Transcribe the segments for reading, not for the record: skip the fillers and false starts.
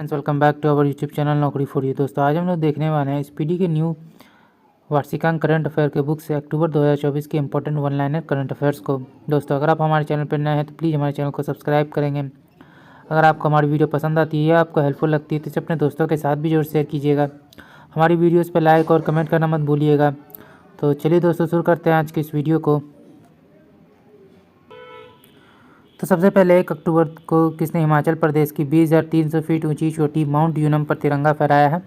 Welcome back to our YouTube channel Naukri for you. दोस्तों आज हम लोग देखने वाले हैं स्पीडी के न्यू वार्षिकांक करंट अफेयर के बुक से अक्टूबर 2024 के important one liner current affairs को। दोस्तों अगर आप हमारे चैनल पर नए हैं तो प्लीज़ हमारे चैनल को सब्सक्राइब करेंगे। अगर आपको हमारी वीडियो पसंद आती है या आपको हेल्पफुल लगती है तो इसे अपने दोस्तों के साथ भी जरूर शेयर कीजिएगा। हमारी वीडियोज़ पर लाइक और कमेंट करना मत भूलिएगा। तो चलिए दोस्तों शुरू करते हैं आज की इस वीडियो को। तो सबसे पहले 1 अक्टूबर को किसने हिमाचल प्रदेश की 20,300 फीट ऊंची चोटी माउंट यूनम पर तिरंगा फहराया है?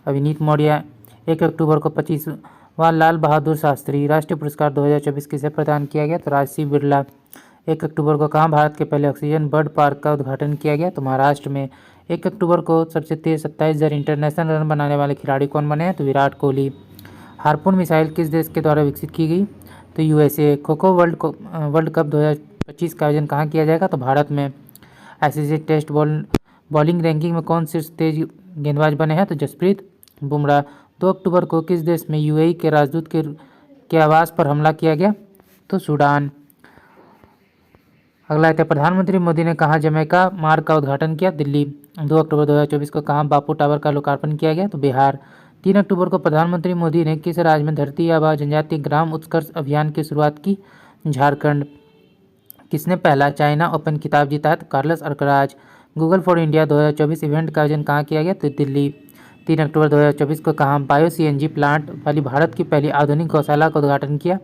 अविनीत मौर्य। 1 अक्टूबर को 25वां लाल बहादुर शास्त्री राष्ट्रीय पुरस्कार 2024 किसे प्रदान किया गया? तो राजसी बिरला। 1 अक्टूबर को कहाँ भारत के पहले ऑक्सीजन बर्ड पार्क का उद्घाटन किया गया? तो महाराष्ट्र में। 1 अक्टूबर को सबसे तेज 27,000 इंटरनेशनल रन बनाने वाले खिलाड़ी कौन बने हैं? तो विराट कोहली। हार्पून मिसाइल किस देश के द्वारा विकसित की गई? तो USA. Kho kho world cup 2025 का आयोजन कहाँ किया जाएगा? तो भारत में। आईसीसी टेस्ट बॉलिंग रैंकिंग में कौन शीर्ष तेज गेंदबाज बने हैं? तो जसप्रीत बुमराह। 2 अक्टूबर को किस देश में यूएई के राजदूत के आवास पर हमला किया गया? तो सूडान। अगला है प्रधानमंत्री मोदी ने कहाँ जमैका मार्ग का उद्घाटन किया? दिल्ली। 2 अक्टूबर 2024 को कहाँ बापू टावर का लोकार्पण किया गया? तो बिहार। 3 अक्टूबर को प्रधानमंत्री मोदी ने किस राज्य में धरती आबा जनजातीय ग्राम उत्कर्ष अभियान की शुरुआत की? झारखंड। किसने पहला चाइना ओपन खिताब जीता है? तो Carlos Alcaraz. Google for India 2024 event का आयोजन कहाँ किया गया? तो दिल्ली। 3 अक्टूबर 2024 को कहाँ बायो सीएनजी प्लांट वाली भारत की पहली आधुनिक गौशाला का उद्घाटन किया?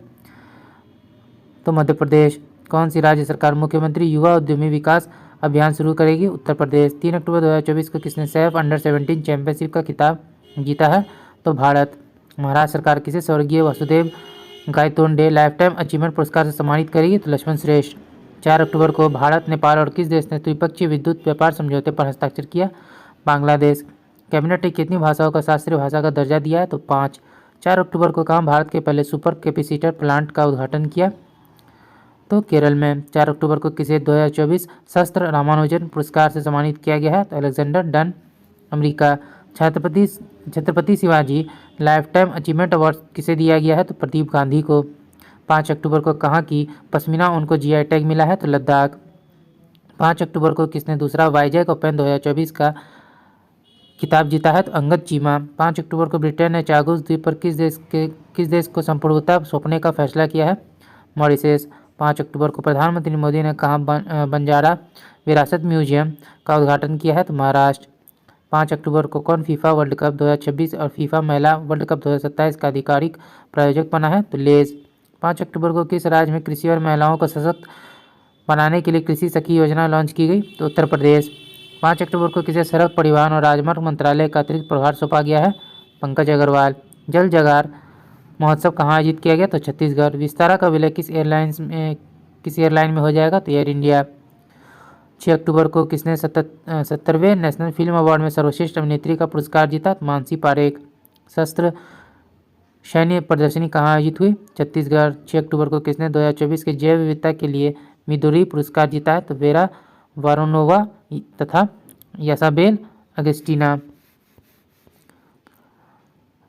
तो मध्य प्रदेश। कौन सी राज्य सरकार मुख्यमंत्री युवा उद्यमी विकास अभियान शुरू करेगी? उत्तर प्रदेश। 3 अक्टूबर 2024 को किसने सैफ अंडर-17 चैंपियनशिप का खिताब जीता है? तो भारत। महाराष्ट्र सरकार किसे स्वर्गीय Vasudev Gaitonde life time achievement पुरस्कार से सम्मानित करेगी? तो लक्ष्मण श्रेष्ठ। 4 अक्टूबर को भारत नेपाल और किस देश ने द्विपक्षीय विद्युत व्यापार समझौते पर हस्ताक्षर किया? बांग्लादेश। कैबिनेट ने कितनी भाषाओं का शास्त्रीय भाषा का दर्जा दिया है? तो 5। 4 अक्टूबर को कहाँ भारत के पहले सुपर कैपेसिटर प्लांट का उद्घाटन किया? तो केरल में। 4 अक्टूबर को किसे 2024 शस्त्र रामानुजन पुरस्कार से सम्मानित किया गया है? तो Alexander done America. Chhatrapati Shivaji life time achievement award किसे दिया गया है? तो प्रदीप गांधी को। 5 अक्टूबर को कहाँ की पश्मीना उनको जीआई टैग मिला है? तो लद्दाख। 5 अक्टूबर को किसने दूसरा वाईजैक ओपन 2024 का खिताब जीता है? तो अंगद चीमा। 5 अक्टूबर को ब्रिटेन ने चागोस द्वीप पर किस देश को संप्रभुता सौंपने का फैसला किया है? मॉरिशस। 5 अक्टूबर को प्रधानमंत्री मोदी ने कहाँ बंजारा विरासत म्यूजियम का उद्घाटन किया है? तो महाराष्ट्र। 5 अक्टूबर को कौन फीफा वर्ल्ड कप 2026 और फीफा महिला वर्ल्ड कप 2027 का आधिकारिक प्रायोजक बना है? तो लेज। 5 अक्टूबर को किस राज्य में कृषि और महिलाओं को सशक्त बनाने के लिए कृषि सखी योजना लॉन्च की गई? तो उत्तर प्रदेश। 5 अक्टूबर को किसे सड़क परिवहन और राजमार्ग मंत्रालय का अतिरिक्त प्रभार सौंपा गया है? पंकज अग्रवाल। जल जगार महोत्सव कहाँ आयोजित किया गया? तो छत्तीसगढ़। विस्तारा का विलय किस एयरलाइन में हो जाएगा? तो एयर इंडिया। 6 अक्टूबर को किसने 70वें नेशनल फिल्म अवार्ड में सर्वश्रेष्ठ अभिनेत्री का पुरस्कार जीता? मानसी पारेख। शस्त्र सैन्य प्रदर्शनी कहाँ आयोजित हुई? छत्तीसगढ़। 6 अक्टूबर को किसने 2024 के जैव विविधता के लिए मिदुरी पुरस्कार जीता है? तो वेरा वारोनोवा तथा यासाबेल अगस्टीना।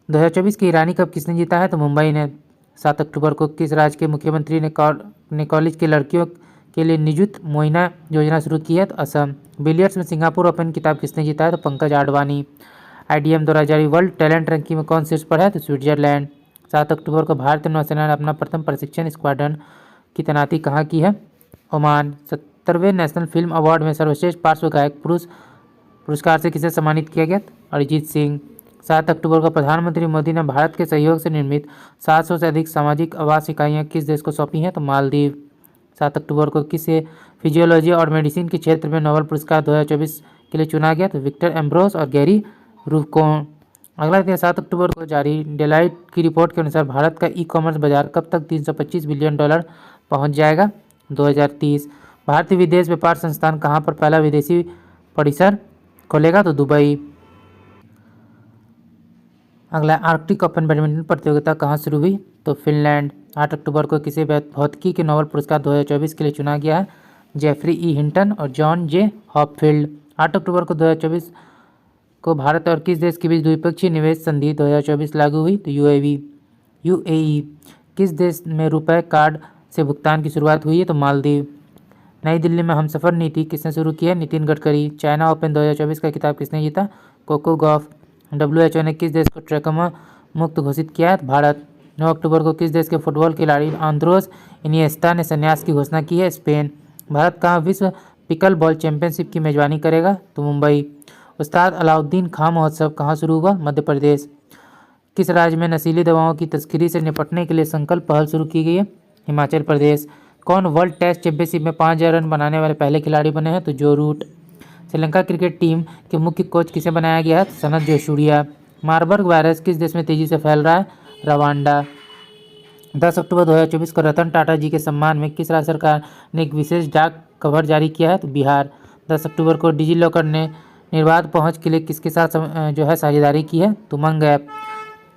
2024 की ईरानी कप किसने जीता है? तो मुंबई ने। 7 अक्टूबर को किस राज्य के मुख्यमंत्री ने कॉलेज की लड़कियों के लिए निजुत मोइना योजना शुरू की है? तो असम। बिलियर्ड्स में सिंगापुर ओपन खिताब किसने जीता है? तो पंकज आडवाणी। आईडीएम द्वारा जारी वर्ल्ड टैलेंट रैंकिंग में कौन शीर्ष पर है? तो स्विट्जरलैंड। 7 अक्टूबर को भारतीय नौसेना ने अपना प्रथम प्रशिक्षण स्क्वाड्रन की तैनाती कहाँ की है? ओमान। 70वें नेशनल फिल्म अवार्ड में सर्वश्रेष्ठ पार्श्व गायक पुरस्कार से किसे सम्मानित किया गया? अरिजीत सिंह। 7 अक्टूबर को प्रधानमंत्री मोदी ने भारत के सहयोग से निर्मित 700 से अधिक सामाजिक आवास इकाइयाँ किस देश को सौंपी हैं? तो मालदीव। 7 अक्टूबर को किसे फिजियोलॉजी और मेडिसिन के क्षेत्र में नोबेल पुरस्कार 2024 के लिए चुना गया? तो विक्टर एम्ब्रोस और गैरी रूफकोन। अगला है 7 अक्टूबर को जारी डेलाइट की रिपोर्ट के अनुसार भारत का ई कॉमर्स बाजार कब तक $325 बिलियन पहुंच जाएगा? 2030। भारतीय विदेश व्यापार संस्थान कहाँ पर पहला विदेशी परिसर खोलेगा? तो दुबई। अगला आर्कटिक ओपन बैडमिंटन प्रतियोगिता कहाँ शुरू हुई? तो फिनलैंड। 8 अक्टूबर को किसी भौतिकी के नोबेल पुरस्कार 2024 के लिए चुना गया है? जेफरी ई हिंटन और जॉन जे हॉपफील्ड। 8 अक्टूबर को 2024 को भारत और किस देश के बीच द्विपक्षीय निवेश संधि 2024 लागू हुई? तो यूएई। किस देश में रुपए कार्ड से भुगतान की शुरुआत हुई है? तो मालदीव। नई दिल्ली में हमसफर नीति किसने शुरू की है? नितिन गडकरी। चाइना ओपन 2024 का खिताब किसने जीता? Coco Gauff. WHO ने किस देश को ट्रैकोमा मुक्त घोषित किया है? भारत। 9 अक्टूबर को किस देश के फुटबॉल खिलाड़ी आंद्रोस इनिएस्टा ने संन्यास की घोषणा की है? स्पेन। भारत कहाँ विश्व पिकल बॉल चैंपियनशिप की मेजबानी करेगा? तो मुंबई। उस्ताद अलाउद्दीन खां महोत्सव कहाँ शुरू हुआ? मध्य प्रदेश। किस राज्य में नशीली दवाओं की तस्करी से निपटने के लिए संकल्प पहल शुरू की गई है? हिमाचल प्रदेश। कौन वर्ल्ड टेस्ट चैंपियनशिप में 5000 रन बनाने वाले पहले खिलाड़ी बने हैं? तो जो रूट। श्रीलंका क्रिकेट टीम के मुख्य कोच किसे बनाया गया है? सनत जयसूर्या। मार्बर्ग वायरस किस देश में तेजी से फैल रहा है? रवांडा। 10 अक्टूबर 2024 को रतन टाटा जी के सम्मान में किस राज्य सरकार ने एक विशेष डाक कवर जारी किया है? तो बिहार। 10 अक्टूबर को डिजी लॉकर ने निर्बाध पहुंच के लिए किसके साथ जो है साझेदारी की है? उमंग ऐप।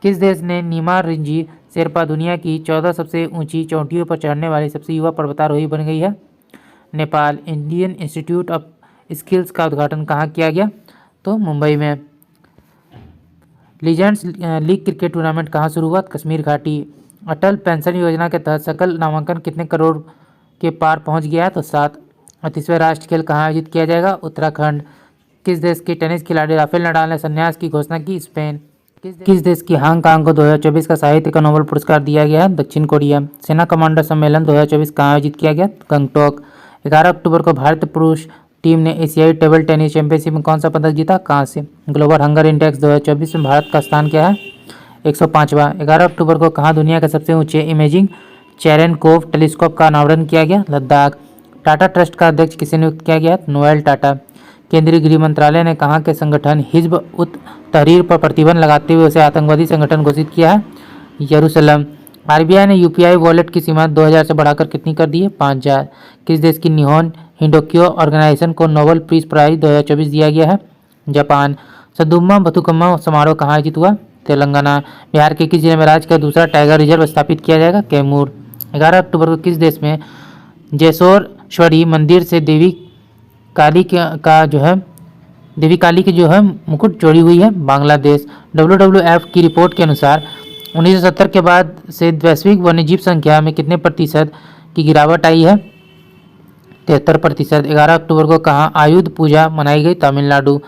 किस देश ने नीमा रिंजी शेरपा दुनिया की 14 सबसे ऊंची चोटियों पर चढ़ने वाली सबसे युवा पर्वतारोही बन गई है? Nepal. Indian institute of skills का उद्घाटन कहाँ किया गया? तो मुंबई में। लीजेंड्स लीग क्रिकेट टूर्नामेंट कहाँ शुरू हुआ? कश्मीर घाटी। अटल पेंशन योजना के तहत सकल नामांकन कितने करोड़ के पार पहुंच गया है? तो 7। 38वां राष्ट्रीय खेल कहाँ आयोजित किया जाएगा? उत्तराखंड। किस देश के टेनिस खिलाड़ी राफेल नडाल ने संन्यास की घोषणा की? स्पेन। किस देश की हांगकांग को 2024 का साहित्य का नोबेल पुरस्कार दिया गया है? दक्षिण कोरिया। सेना कमांडर सम्मेलन 2024 कहाँ आयोजित किया गया? गंगटोक। 11 अक्टूबर को भारतीय पुरुष टीम ने एशियाई टेबल टेनिस चैंपियनशिप में कौन सा पदक जीता? कांस्य। ग्लोबल हंगर इंडेक्स 2024 में भारत का स्थान क्या है? 105वां। 11 अक्टूबर को कहाँ दुनिया के सबसे ऊंचे इमेजिंग चेरेनकोव टेलीस्कोप का अनावरण किया गया? लद्दाख। टाटा ट्रस्ट का अध्यक्ष किसे नियुक्त किया गया? नोएल टाटा। केंद्रीय गृह मंत्रालय ने कहाँ के संगठन हिजब उत तहरीर पर प्रतिबंध लगाते हुए उसे आतंकवादी संगठन घोषित किया है? यरूशलेम। आरबीआई ने यूपीआई वॉलेट की सीमा 2000 से बढ़ाकर कितनी कर दी है? 5000। किस देश की निहोन हिंडोक्यो ऑर्गेनाइजेशन को नोबेल पीस प्राइज 2024 दिया गया है? जापान। सदुम्मा बथुकम्मा समारोह कहाँ आयोजित हुआ? तेलंगाना। बिहार के किस जिले में राज्य का दूसरा टाइगर रिजर्व स्थापित किया जाएगा? कैमूर। 11 अक्टूबर को किस देश में जैसोरेश्वरी मंदिर से देवी काली की जो है मुकुट चोरी हुई है? बांग्लादेश। WWF की रिपोर्ट के अनुसार 1970 के बाद से वैश्विक वन्यजीव संख्या में कितने प्रतिशत की गिरावट आई है? 73%। 11 अक्टूबर को कहाँ आयुध पूजा मनाई गई? तमिलनाडु।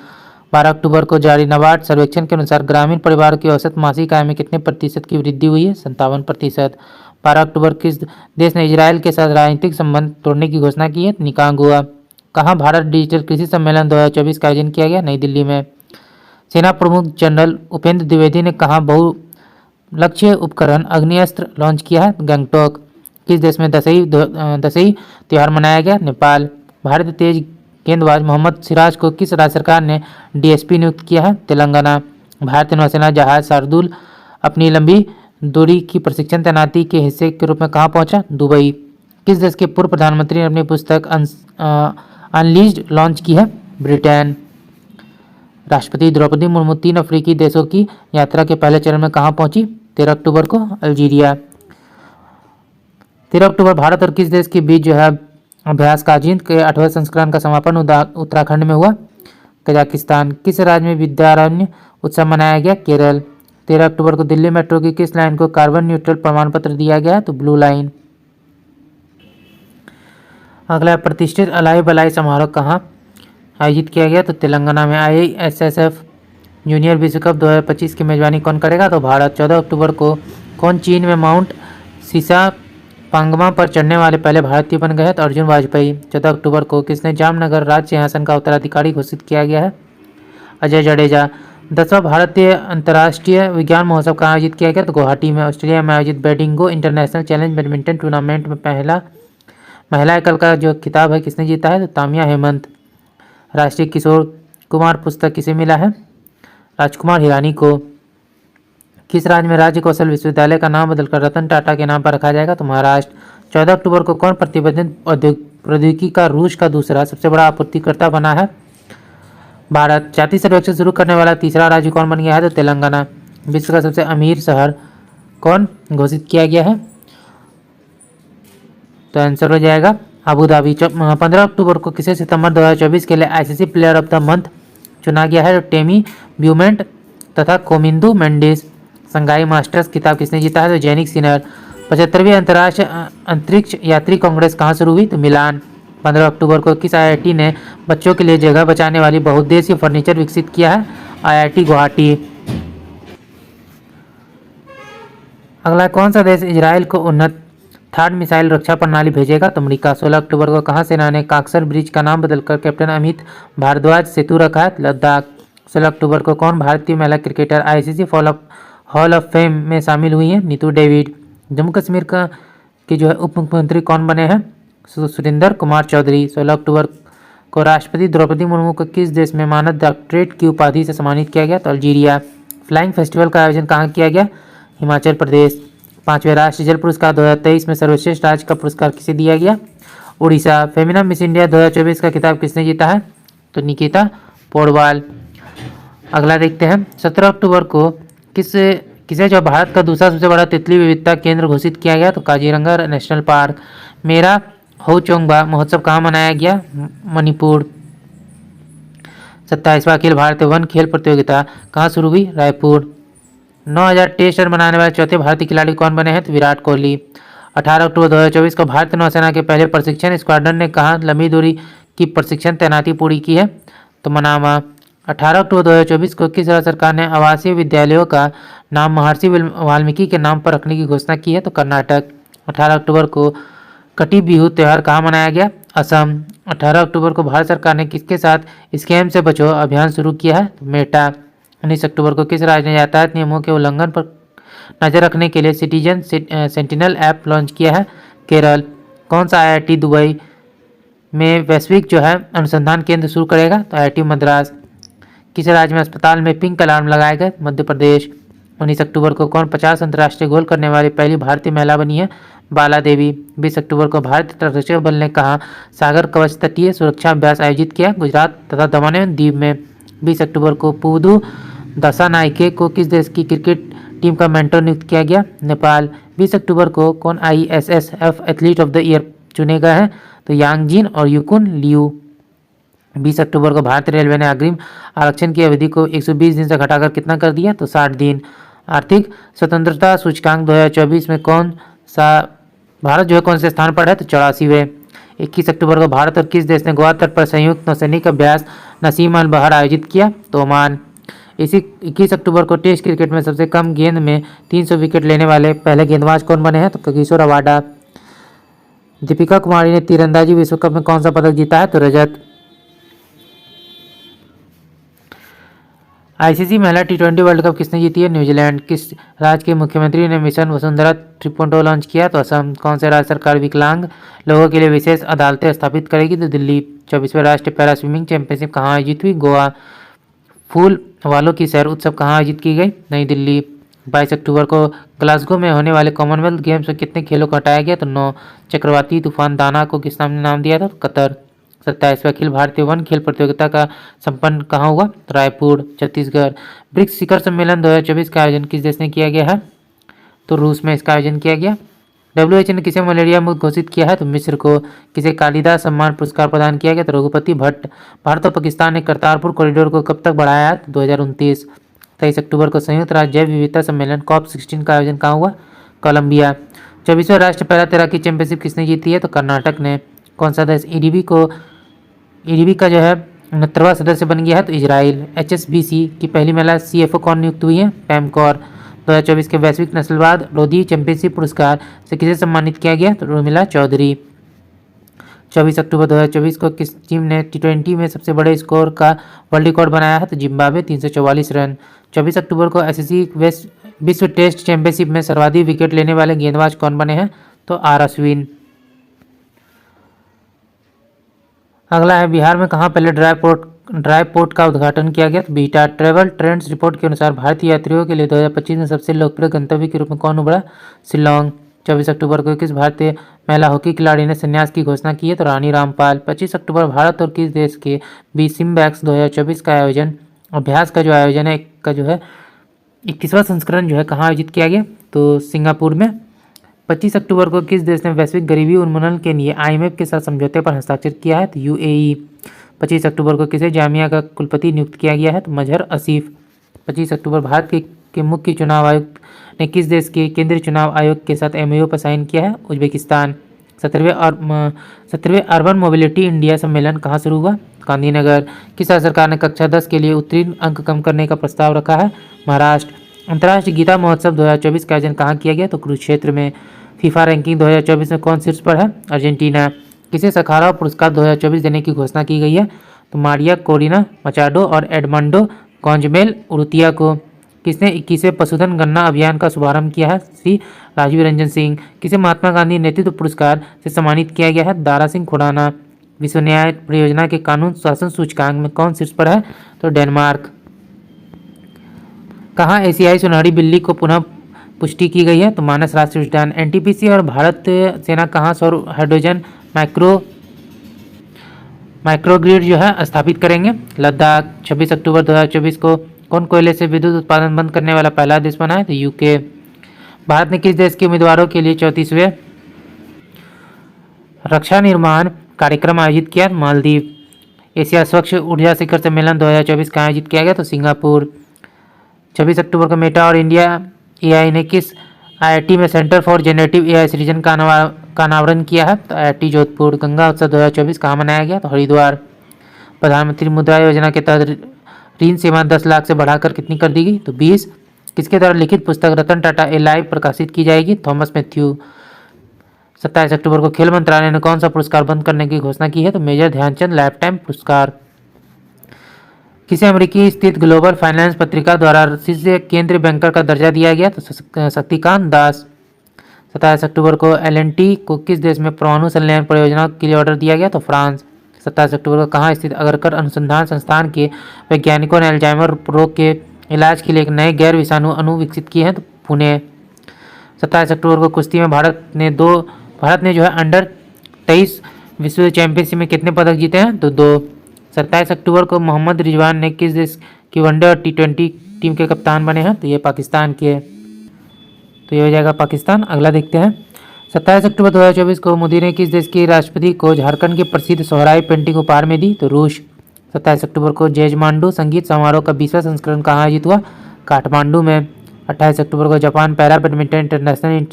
12 अक्टूबर को जारी नाबार्ड सर्वेक्षण के अनुसार ग्रामीण परिवार की औसत मासिक आय में कितने प्रतिशत की वृद्धि हुई है? 57%। 12 अक्टूबर किस देश ने इजरायल के साथ राजनीतिक संबंध तोड़ने की घोषणा की है? निकारागुआ। कहाँ भारत डिजिटल कृषि सम्मेलन 2024 का आयोजन किया गया? नई दिल्ली में। सेना प्रमुख जनरल उपेंद्र द्विवेदी ने कहाँ बहुलक्ष्य उपकरण अग्निअस्त्र लॉन्च किया है? गंगटोक। किस देश में दशई त्यौहार मनाया गया? नेपाल। भारतीय तेज गेंदबाज मोहम्मद सिराज को किस राज्य सरकार ने डीएसपी नियुक्त किया है? तेलंगाना। भारतीय नौसेना जहाज शार्दुल अपनी लंबी दूरी की प्रशिक्षण तैनाती के हिस्से के रूप में कहाँ पहुंचा? दुबई। किस देश के पूर्व प्रधानमंत्री ने अपनी पुस्तक अनलीज्ड लॉन्च की है? ब्रिटेन। राष्ट्रपति द्रौपदी मुर्मू 3 अफ्रीकी देशों की यात्रा के पहले चरण में कहाँ पहुंची? 13 अक्टूबर को अल्जीरिया। 13 अक्टूबर भारत और किस देश के बीच जो है अभ्यास काजिंद के 8वें संस्करण का समापन उत्तराखंड में हुआ? कजाकिस्तान। किस राज्य में विद्यारण्य उत्सव मनाया गया? केरल। 13 अक्टूबर को दिल्ली मेट्रो की किस लाइन को कार्बन न्यूट्रल प्रमाण पत्र दिया गया? तो ब्लू लाइन। अगला प्रतिष्ठित अलाई बलाई समारोह कहाँ आयोजित किया गया? तो तेलंगाना में। ISSF जूनियर विश्व कप 2025 की मेजबानी कौन करेगा? तो भारत। 14 अक्टूबर को कौन चीन में माउंट सीसा पांगमा पर चढ़ने वाले पहले भारतीय बन गए हैं? तो अर्जुन वाजपेयी। 14 अक्टूबर को किसने जामनगर राज्य सिंहासन का उत्तराधिकारी घोषित किया गया है? अजय जडेजा। 10वां भारतीय अंतर्राष्ट्रीय विज्ञान महोत्सव कहाँ आयोजित किया गया? तो गुवाहाटी में। ऑस्ट्रेलिया में आयोजित बेडिंगो इंटरनेशनल चैलेंज बैडमिंटन टूर्नामेंट में पहला महिला एकल का जो खिताब है किसने जीता है? तो तामिया हेमंत। राष्ट्रीय किशोर कुमार पुस्तक किसे मिला है? राजकुमार हिरानी को। किस राज्य में राज्य कौशल विश्वविद्यालय का नाम बदलकर रतन टाटा के नाम पर रखा जाएगा? तो महाराष्ट्र। 14 अक्टूबर को कौन प्रतिबंधित प्रौद्योगिकी का रूस का दूसरा सबसे बड़ा आपूर्तिकर्ता बना है? भारत। जाति सर्वेक्षण शुरू करने वाला तीसरा राज्य कौन बन गया है? तो तेलंगाना। विश्व का सबसे अमीर शहर कौन घोषित किया गया है? तो आंसर हो जाएगा अबू धाबी। 15 अक्टूबर को किसे सितंबर 2024 के लिए ICC player of the month चुना गया है? टेमी ब्यूमेंट तथा कोमिंदू मेंडिस। संघाई मास्टर्स खिताब किसने जीता है? तो जैनिक सिनर। 75वीं अंतर्राष्ट्रीय अंतरिक्ष यात्री कांग्रेस कहाँ शुरू हुई? तो मिलान। 15 अक्टूबर को किस IIT ने बच्चों के लिए जगह बचाने वाली बहुउद्देशीय फर्नीचर विकसित किया है? IIT गुवाहाटी। अगला, कौन सा देश इजराइल को उन्नत थर्ड मिसाइल रक्षा प्रणाली भेजेगा? तो अमेरिका। 16 अक्टूबर को कहाँ सेना ने काक्सर ब्रिज का नाम बदलकर कैप्टन अमित भारद्वाज सेतु रखा है? लद्दाख। 16 अक्टूबर को कौन भारतीय महिला cricketer ICC hall of fame में शामिल हुई है? नीतू डेविड। जम्मू कश्मीर के जो है उप मुख्यमंत्री कौन बने हैं? सुरेंद्र कुमार चौधरी। 16 अक्टूबर को राष्ट्रपति द्रौपदी मुर्मू को किस देश में मानद डॉक्टरेट की उपाधि से सम्मानित किया गया? तो अल्जीरिया। फ्लाइंग फेस्टिवल का आयोजन कहाँ किया गया? हिमाचल प्रदेश। 5वें राष्ट्रीय जल पुरस्कार 2023 में सर्वश्रेष्ठ राज्य का पुरस्कार किसे दिया गया? उड़ीसा। फेमिना मिस इंडिया 2024 का खिताब किसने जीता है? तो निकिता पौडवाल। अगला देखते हैं, 17 अक्टूबर को किसे जो भारत का दूसरा सबसे बड़ा तितली विविधता केंद्र घोषित किया गया? तो काजीरंगा नेशनल पार्क। मेरा होचोंगबा महोत्सव कहाँ मनाया गया? मणिपुर। 27वां अखिल भारतीय वन खेल प्रतियोगिता कहाँ शुरू हुई? रायपुर। 9000 टेस्ट रन बनाने वाले चौथे भारतीय खिलाड़ी कौन बने हैं? तो विराट कोहली। 18 अक्टूबर 2024 को भारतीय नौसेना के पहले प्रशिक्षण स्क्वाड्रन ने कहाँ लंबी दूरी की प्रशिक्षण तैनाती पूरी की है? तो मनामा। 18 अक्टूबर 2024 को किस राज्य सरकार ने आवासीय विद्यालयों का नाम महर्षि वाल्मीकि के नाम पर रखने की घोषणा की है? तो कर्नाटक। 18 अक्टूबर को कटी बिहू त्यौहार कहाँ मनाया गया? असम। 18 अक्टूबर को भारत सरकार ने किसके साथ स्कैम से बचो अभियान शुरू किया है? तो मेटा। 19 अक्टूबर को किस राज्य ने यातायात नियमों के उल्लंघन पर नजर रखने के लिए सिटीजन सेंटिनल ऐप लॉन्च किया है? केरल। कौन सा IIT दुबई में वैश्विक जो है अनुसंधान केंद्र शुरू करेगा? तो IIT मद्रास। किस राज्य में अस्पताल में पिंक अलार्म लगाए गए? मध्य प्रदेश। 19 अक्टूबर को कौन 50 अंतर्राष्ट्रीय गोल करने वाली पहली भारतीय महिला बनी है? बाला देवी। 20 अक्टूबर को भारतीय तटरक्षक बल ने कहा सागर कवच तटीय सुरक्षा अभ्यास आयोजित किया? गुजरात तथा दमन एवं दीव में। 20 अक्टूबर को पुवदू दसानाइके को किस देश की क्रिकेट टीम का मेंटर नियुक्त किया गया? नेपाल। 20 अक्टूबर को कौन ISSF athlete of the year चुने गए हैं? तो यांगजिन और युकुन लियू। 20 अक्टूबर को भारतीय रेलवे ने अग्रिम आरक्षण की अवधि को 120 दिन से घटाकर कितना कर दिया? तो 60 दिन। आर्थिक स्वतंत्रता सूचकांक 2024 में कौन सा भारत जो है कौन से स्थान पर है? तो 84वें। 21 अक्टूबर को भारत और किस देश ने गोवा तट पर संयुक्त नौसैनिक अभ्यास नसीम अल बहर आयोजित किया? तो ओमान। इसी 21 अक्टूबर को टेस्ट क्रिकेट में सबसे कम गेंद में 300 विकेट लेने वाले पहले गेंदबाज कौन बने हैं? तो किशोर रबाडा। दीपिका कुमारी ने तीरंदाजी विश्व कप में कौन सा पदक जीता है? तो रजत। ICC महिला T20 वर्ल्ड कप किसने जीती है? न्यूजीलैंड। किस राज्य के मुख्यमंत्री ने मिशन वसुंधरा 3.0 लॉन्च किया? तो असम। कौन से राज्य सरकार विकलांग लोगों के लिए विशेष अदालतें स्थापित करेगी? तो दिल्ली। 24वें राष्ट्रीय पैरा स्विमिंग चैंपियनशिप कहाँ आयोजित हुई? गोवा। फूल वालों की सैर उत्सव कहाँ आयोजित की गई? नई दिल्ली। 22 अक्टूबर को ग्लासगो में होने वाले कॉमनवेल्थ गेम्स में कितने खेलों को हटाया गया? तो 9। चक्रवाती तूफान दाना को किस नाम ने नाम दिया था? तो कतर। 27वें अखिल भारतीय वन खेल प्रतियोगिता का संपन्न कहाँ हुआ? तो रायपुर, छत्तीसगढ़। ब्रिक्स शिखर सम्मेलन 2024 का आयोजन किस देश ने किया गया है? तो रूस में इसका आयोजन किया गया। WHO ने किसे मलेरिया मुक्त घोषित किया है? तो मिस्र को। किसे कालिदास सम्मान पुरस्कार प्रदान किया गया? तो रघुपति भट्ट। भारत और पाकिस्तान ने करतारपुर कॉरिडोर को कब तक बढ़ाया? 2029। 23 अक्टूबर को संयुक्त राज्य जैव विविधता सम्मेलन COP16 का आयोजन कहाँ हुआ? कोलंबिया। 24वें राष्ट्रीय पैरा तैराकी चैंपियनशिप किसने जीती है? तो कर्नाटक ने। कौन सा देश EDB का जो है 69वां सदस्य बन गया है? तो इजराइल। HSBC की पहली महिला CFO कौन नियुक्त हुई है? पैम कौर। 2024 के वैश्विक नस्लवाद लोधी चैंपियनशिप पुरस्कार से किसे सम्मानित किया गया? तो उर्मिला चौधरी। 24 अक्टूबर 2024 को किस टीम ने T20 में सबसे बड़े स्कोर का वर्ल्ड रिकॉर्ड बनाया है? तो जिम्बाब्वे 344 रन। 24 अक्टूबर को ICC विश्व टेस्ट चैंपियनशिप में सर्वाधिक विकेट लेने वाले गेंदबाज कौन बने हैं? तो आर अश्विन। अगला है, बिहार में कहाँ पहले ड्राई पोर्ट का उद्घाटन किया गया? तो बीटा। ट्रैवल ट्रेंड्स रिपोर्ट के अनुसार भारतीय यात्रियों के लिए 2025 में सबसे लोकप्रिय गंतव्य के रूप में कौन उभरा? शिलोंग। 24 अक्टूबर को किस भारतीय महिला हॉकी खिलाड़ी ने संन्यास की घोषणा की है? तो रानी रामपाल। 25 अक्टूबर भारत और किस देश के बीच सिम्बैक्स 2024 का आयोजन अभ्यास का जो आयोजन है का जो है 21वां संस्करण जो है कहाँ आयोजित किया गया? तो सिंगापुर में। 25 अक्टूबर को किस देश ने वैश्विक गरीबी उन्मूलन के लिए IMF के साथ समझौते पर हस्ताक्षर किया है? तो UAE। 25 अक्टूबर को किसे जामिया का कुलपति नियुक्त किया गया है? तो मजहर आसिफ। 25 अक्टूबर भारत के मुख्य चुनाव आयुक्त ने किस देश के केंद्रीय चुनाव आयोग के साथ MOU पर साइन किया है? उज्बेकिस्तान। 17वें अर्बन मोबिलिटी इंडिया सम्मेलन कहाँ शुरू हुआ? गांधीनगर। किस राज्य सरकार ने कक्षा 10 के लिए उत्तीर्ण अंक कम करने का प्रस्ताव रखा है? महाराष्ट्र। अंतर्राष्ट्रीय गीता महोत्सव 2024 का आयोजन कहाँ किया गया? तो कुरुक्षेत्र में। फीफा रैंकिंग 2024 में कौन शीर्ष पर है? अर्जेंटीना। किसे सखाराव पुरस्कार 2024 देने की घोषणा की गई है? तो मारिया कोरिना मचाडो और एडमंडो गॉन्जमेल उरुतिया को। किसने 21वें पशुधन गणना अभियान का शुभारंभ किया है? श्री राजीव रंजन सिंह। किसे महात्मा गांधी नेतृत्व पुरस्कार से सम्मानित किया गया है? दारा सिंह खुराना। विश्व न्याय परियोजना के कानून शासन सूचकांक में कौन शीर्ष पर है? तो डेनमार्क। कहाँ एशियाई सुनहरी बिल्ली को पुनः पुष्टि की गई है? तो मानस राष्ट्रीय उद्यान। एनटीपीसी और भारत सेना कहाँ सौर हाइड्रोजन माइक्रोग्रिड जो है स्थापित करेंगे? लद्दाख। 26 अक्टूबर 2024 को कौन कोयले से विद्युत उत्पादन बंद करने वाला पहला देश बना है? तो यूके। भारत ने किस देश के उम्मीदवारों के लिए 34वें रक्षा निर्माण कार्यक्रम आयोजित किया? मालदीव। एशिया स्वच्छ ऊर्जा शिखर सम्मेलन 2024 का आयोजित किया गया? तो सिंगापुर। 26 अक्टूबर को मेटा और इंडिया एआई ने किस आईआईटी में सेंटर फॉर जेनरेटिव एआई सृजन का अनावरण किया है? तो आईआईटी जोधपुर। गंगा उत्सव 2024 कहाँ मनाया गया? तो हरिद्वार। प्रधानमंत्री मुद्रा योजना के तहत ऋण सीमा 10 लाख से बढ़ाकर कितनी कर दी गई? तो 20। किसके द्वारा लिखित पुस्तक रतन टाटा ए लाइव प्रकाशित की जाएगी? Thomas Matthew. 27 अक्टूबर को खेल मंत्रालय ने कौन सा पुरस्कार बंद करने की घोषणा की है? तो मेजर ध्यानचंद लाइफ टाइम पुरस्कार। किसे अमेरिकी स्थित ग्लोबल फाइनेंस पत्रिका द्वारा शीर्ष केंद्रीय बैंकर का दर्जा दिया गया? तो शक्तिकांत दास। 27 अक्टूबर को एलएनटी को किस देश में परमाणु संलयन परियोजना के लिए ऑर्डर दिया गया? तो फ्रांस। 27 अक्टूबर को कहाँ स्थित अगरकर अनुसंधान संस्थान के वैज्ञानिकों ने अल्जाइमर रोग के इलाज के लिए एक नए गैर विषाणु अणु विकसित किए हैं? तो पुणे। 27 अक्टूबर को कुश्ती में भारत ने जो है अंडर 23 विश्व चैंपियनशिप में कितने पदक जीते हैं? तो 2। 27 अक्टूबर को मोहम्मद रिजवान ने किस देश की वनडे और टी20 टीम के कप्तान बने हैं? तो ये पाकिस्तान के। तो ये हो जाएगा पाकिस्तान। अगला देखते हैं। 27 अक्टूबर 2024 को मोदी ने किस देश के राष्ट्रपति को झारखंड की प्रसिद्ध सोहराई पेंटिंग उपहार में दी? तो रूस। 27 अक्टूबर को जेजमांडू संगीत समारोह का 20वां संस्करण कहाँ आयोजित हुआ? काठमांडू में। 28 अक्टूबर को जापान पैरा बैडमिंटन इंटरनेशनल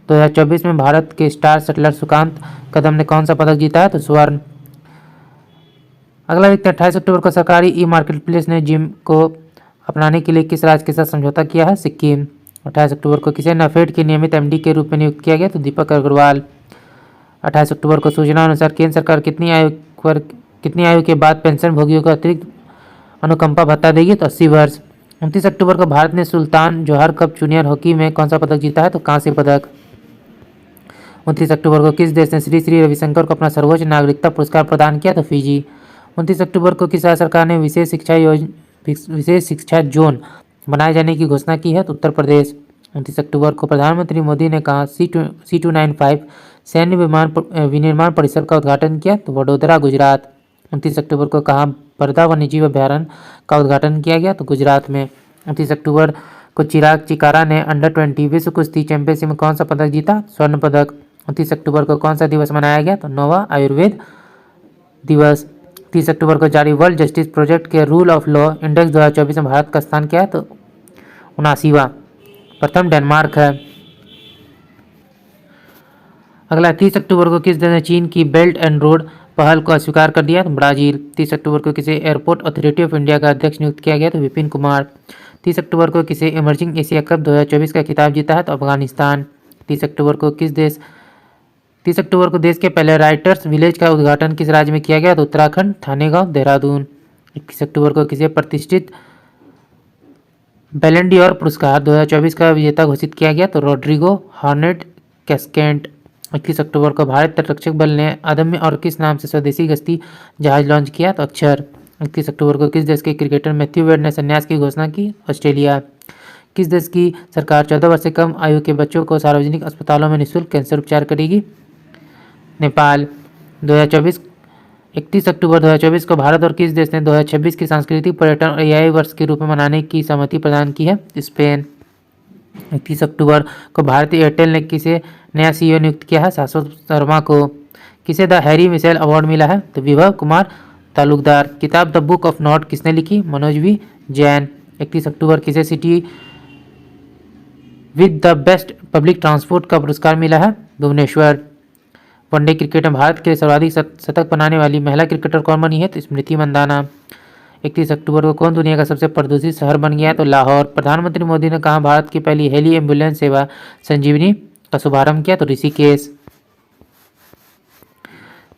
2024 में भारत के स्टार शटलर सुकांत कदम ने कौन सा पदक जीता है? तो स्वर्ण। अगला देखते हैं। 28 अक्टूबर को सरकारी ई मार्केटप्लेस ने जिम को अपनाने के लिए किस राज्य के साथ समझौता किया है? सिक्किम। 28 अक्टूबर को किसे नाफेड के नियमित एमडी के रूप में नियुक्त किया गया? तो दीपक अग्रवाल। 28 अक्टूबर को सूचना अनुसार केंद्र सरकार कितनी आयु के बाद पेंशन भोगियों को अतिरिक्त अनुकंपा भत्ता देगी? तो 80 वर्ष। 29 अक्टूबर को भारत ने सुल्तान जोहर कप जूनियर हॉकी में कौन सा पदक जीता है? तो कांस्य पदक। 29 अक्टूबर को किस देश ने श्री श्री रविशंकर को अपना सर्वोच्च नागरिकता पुरस्कार प्रदान किया? तो फिजी। 29 अक्टूबर को किस राज्य सरकार ने विशेष शिक्षा जोन बनाए जाने की घोषणा की है? तो उत्तर प्रदेश। 29 अक्टूबर को प्रधानमंत्री मोदी ने कहा C295 सैन्य विनिर्माण परिसर का उद्घाटन किया? तो वडोदरा गुजरात। 29 अक्टूबर को कहा बरदा वन्यजीव अभ्यारण्य का उद्घाटन किया गया? तो गुजरात में। 29 अक्टूबर को चिराग चिकारा ने अंडर 20 विश्व कुश्ती चैंपियनशिप में कौन सा पदक जीता? स्वर्ण पदक। 29 अक्टूबर को कौन सा दिवस मनाया गया? तो 9वां आयुर्वेद दिवस। 30 अक्टूबर को जारी वर्ल्ड जस्टिस प्रोजेक्ट के रूल ऑफ लॉ इंडेक्स 2024 में भारत का स्थान क्या है? तो 79वां। प्रथम डेनमार्क है। अगला 30 अक्टूबर को किस देश ने चीन की बेल्ट एंड रोड पहल को अस्वीकार कर दिया? तो ब्राजील। 30 अक्टूबर को किसे एयरपोर्ट अथॉरिटी ऑफ इंडिया का अध्यक्ष नियुक्त किया गया? तो विपिन कुमार। 30 अक्टूबर को किसे इमर्जिंग एशिया कप 2024 का खिताब जीता है? तो अफगानिस्तान। 30 अक्टूबर को देश के पहले राइटर्स विलेज का उद्घाटन किस राज्य में किया गया? तो उत्तराखंड, थाने गांव, देहरादून। 21 अक्टूबर को किसे प्रतिष्ठित बैलन डी ऑर पुरस्कार 2024 का विजेता घोषित किया गया? तो रॉड्रिगो हॉर्नेट कैस्केंट। 21 अक्टूबर को भारत तटरक्षक बल ने अदम्य और किस नाम से स्वदेशी गश्ती जहाज लॉन्च किया? तो अक्षर। 21 अक्टूबर को किस देश के क्रिकेटर मैथ्यू वेड ने संन्यास की घोषणा की? ऑस्ट्रेलिया। किस देश की सरकार 14 वर्ष से कम आयु के बच्चों को सार्वजनिक अस्पतालों में निःशुल्क कैंसर उपचार करेगी? नेपाल। 31 अक्टूबर 2024 को भारत और किस देश ने 2026 की सांस्कृतिक पर्यटन और एआई वर्ष के रूप में मनाने की सहमति प्रदान की है? स्पेन। 31 अक्टूबर को भारतीय एयरटेल ने किसे नया सीईओ नियुक्त किया है? शाश्वत शर्मा को। किसे द हैरी मिशेल अवार्ड मिला है? तो विभव कुमार तालुकदार। किताब द बुक ऑफ नॉट किसने लिखी? मनोज वी जैन। 31 अक्टूबर किसे city with the best public transport का पुरस्कार मिला है? भुवनेश्वर। वनडे क्रिकेट में भारत के लिए सर्वाधिक शतक बनाने वाली महिला क्रिकेटर कौन बनी है? तो स्मृति मंदाना। 31 अक्टूबर को कौन दुनिया का सबसे प्रदूषित शहर बन गया है? तो लाहौर। प्रधानमंत्री मोदी ने कहा भारत की पहली हेली एम्बुलेंस सेवा संजीवनी का शुभारंभ किया? तो ऋषिकेश।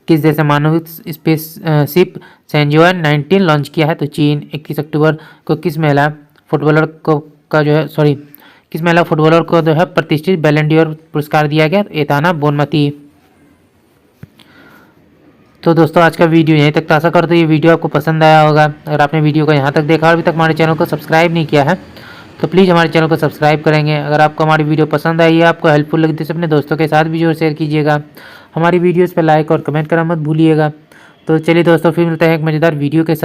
किस देश ने मानव स्पेसशिप सैंजुआन 19 लॉन्च किया है? तो चीन। 21 अक्टूबर को किस महिला फुटबॉलर को जो है प्रतिष्ठित बैलन डॉर पुरस्कार दिया गया? Aitana Bonmati. तो दोस्तों आज का वीडियो यहीं तक। आशा करते ये वीडियो आपको पसंद आया होगा। अगर आपने वीडियो को यहाँ तक देखा और अभी तक हमारे चैनल को सब्सक्राइब नहीं किया है तो प्लीज़ हमारे चैनल को सब्सक्राइब करेंगे। अगर आपको हमारी वीडियो पसंद आई है, आपको हेल्पफुल लगती है, तो अपने दोस्तों के साथ भी जरूर शेयर कीजिएगा। हमारी वीडियोज़ पर लाइक और कमेंट करना मत भूलिएगा। तो चलिए दोस्तों, फिर मिलते हैं एक मज़ेदार वीडियो के साथ।